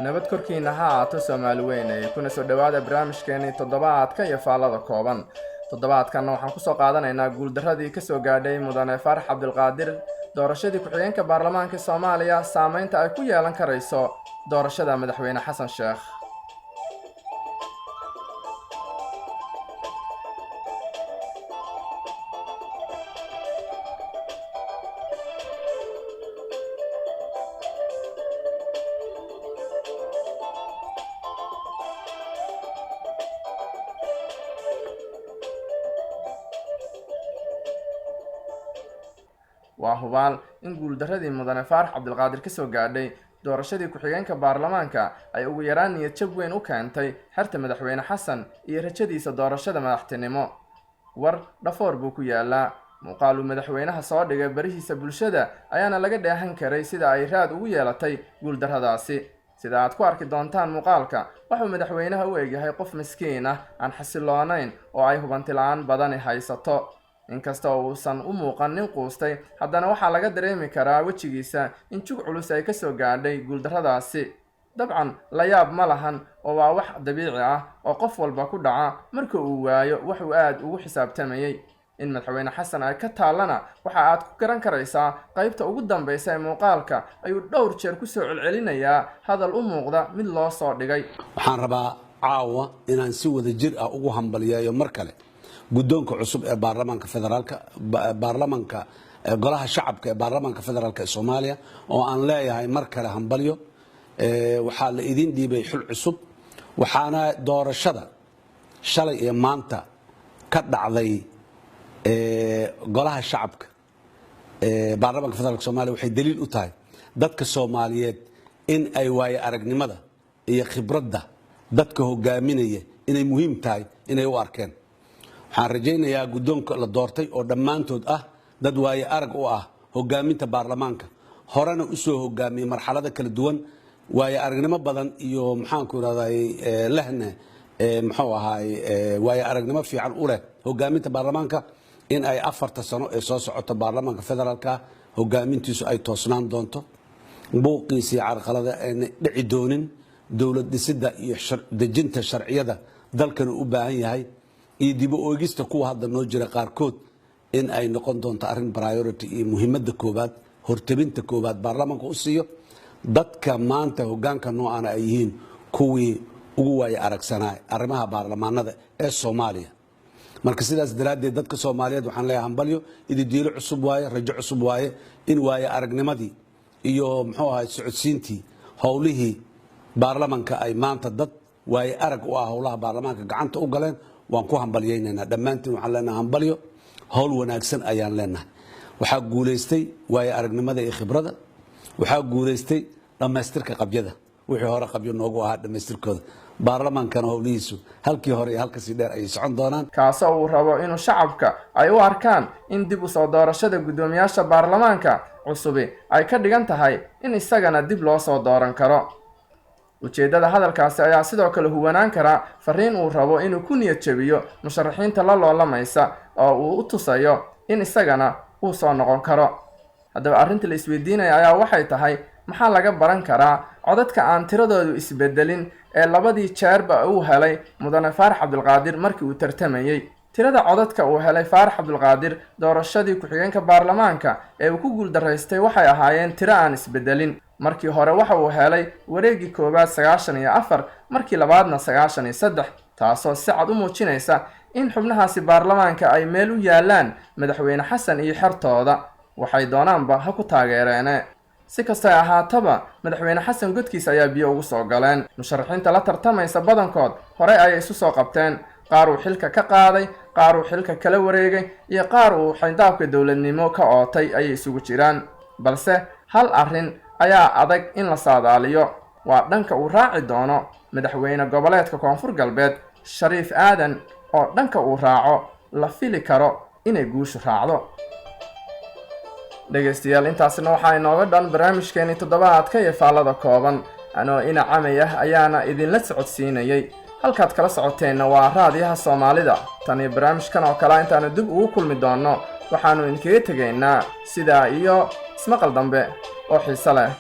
nabad korkiina ha ahaato Soomaali weyn kuna soo dhawaada barnaamijkeeni toddobaadka iyo faalada kooban. Toddobaadkan waxaan ku soo qaadanaynaa guuldaradii ka soo gaadhay mudane Faarax Cabdulqaadir doorashadii ku-xigeenka baarlamaanka Soomaaliya saameynta ay ku yeelan karayso doorashada madaxweyne Xasan Sheekh. waa hubaal in guuldaradii mudane Faarax Cabdulqaadir ka soo gaadhay doorashadii ku-xigeenka baarlamaanka ay ugu yaraan niyad jab weyn u keentay xirta madaxweyne Xasan iyo rajadiisa doorashada madaxtinimo. war dhafoor buu ku yaalaa muuqaalu madaxweynaha soo dhigay barihiisa bulshada ayaana laga dheehan karay sida ay raad ugu yeelatay guuldaradaasi. sida aad ku arki doontaan muuqaalka wuxuu madaxweynaha u eegyahay qof miskiin ah aan xasiloonayn oo ay hubanti la'aan badani haysato. inkasta oo uusan u muuqan nin quustay haddana waxaa laga dareemi karaa wejigiisa in jug culus ay ka soo gaadhay guuldaradaasi. dabcan la yaab ma lahan oo waa wax dabiici ah oo qof walba ku dhaca marka uu waayo wuxuu aad ugu xisaabtamayay. in madaxweyne Xasan ay ka taalana waxa aad ku garan karaysaa qaybta ugu dambaysa ee muuqaalka ayuu dhowr jeer ku soo celcelinayaa hadal u muuqda mid loo soo dhigay. waxaan rabaa caawa inaan si wada jir ah ugu hambaliyeeyo mar kale guddoonka cusub ee baarlamaanka golaha shacabka ee baarlamaanka federaalka ee Soomaaliya oo aan leeyahay mar kale hambalyo. waxaa la idin dhiibay xul cusub waxaana doorashada shalay ee maanta ka dhacday golaha shacabka ee baarlamaanka federaalka Soomaaliya waxay daliil u tahay dadka Soomaaliyeed in ay waayo aragnimada iyo khibradda dadka hogaaminaya inay muhiim tahay inay u arkeen. waxaan rajaynayaa guddoonka la doortay oo dhammaantood ah dad waayo arag u ah hogaaminta baarlamaanka horena u soo hogaamiyay marxalada kala duwan waayo aragnimo badan iyo maxaan ku raadayay lehna muxuu ahaay waayo aragnimo fiican u leh hogaaminta baarlamaanka in ay 4 sano ee soo socoto baarlamaanka federaalka hogaamintiisu ay toosnaan doonto buuqiisii carqalada aan dhici doonin dawlad dhisidda iyo dejinta sharciyada dalkan u baahan yahay iyo dib u eegista kuwa hadda noo jira qaarkood in ay noqon doonto arrin priority iyo muhiimadda koobaad hortabinta koobaad baarlamaanka u siiyo dadka maanta hogaanka noocan ay yihiin kuwii ugu waaya aragsanaa arrimaha baarlamaanada ee Soomaaliya. marka sidaas daraadeed dadka Soomaaliyeed waxaan leeyahay hambalyo ididiilo cusub waaye rajo cusub waaye in waaya aragnimadii iyo muxuu ahaay socodsiintii howlihii baarlamaanka ay maanta dad waaya arag u ah howlaha baarlamaanka gacanta u galeen waan ku hambalyeynaa dhammaantiin waxaan leenahay hambalyo howl wanaagsan ayaan leenahay. waxaa guuleystay waaya aragnimada iyo khibrada waxaa guuleystay dhamaystirka qabyada wixii hore qabyo noogu ahaa dhamaystirkooda baarlamaankana howlihiisu halkii hore iyo halkasii dheer ay socon doonaan kaasoo uu rabo inuu shacabka ay u arkaan in dib u soo doorashada guddoomiyaasha baarlamaanka cusubi ay ka dhigan tahay in isagana dib loo soo dooran karo. ujeedada hadalkaasi ayaa sidoo kale huwanaan karaa fariin uu rabo inuu ku niyad jabiyo musharaxiinta la loolamaysa oo uu u tusayo in isagana uu soo noqon karo. haddaba arrinta la isweydiinaya ayaa waxay tahay maxaa laga baran karaa codadka aan tiradoodu isbedelin ee labadii jeerba uu helay mudane Faarax Cabdulqaadir markii uu tartamayay. tirada codadka uu helay Faarax Cabdulqaadir doorashadii ku-xigeenka baarlamaanka ee uu ku guuldaraystay waxay ahaayeen tiro aan isbedelin. markii hore waxa uu helay wareegii koobaad 94 markii labaadna 93 taasoo si cad u muujinaysa in xubnahaasi baarlamaanka ay meel u yaalaan madaxweyne Xasan iyo xirtooda waxay doonaanba ha ku taageereen. si kasta ahaataba madaxweyne Xasan godkiisa ayaa biyo ugu soo galeen. musharaxiinta la tartamaysa badankood hore ay isu soo qabteen qaar uu xilka ka qaaday qaar uu xilka kala wareegay iyo qaar uu xindaabka dawladnimo ka ootay ay isugu jiraan. balse hal arrin ayaa adag in la saadaaliyo waa dhanka uu raaci doono madaxweyne goboleedka Koonfur Galbeed Shariif Aadan oo dhanka uu raaco la fili karo inay guushu raacdo. dhageystayaal intaasna waxaa inooga dhan barnaamijkeeni toddobaadka iyo faalada kooban anoo ina camaya ayaana idinla socodsiinayay. halkaad kala socoteenna waa raadiyaha Soomaalida. tan iyo barnaamijkan oo kale intaanu dib ugu kulmi doono waxaanu idinkaga tegaynaa sidaa iyo ismaqal dambe oo xiiso leh.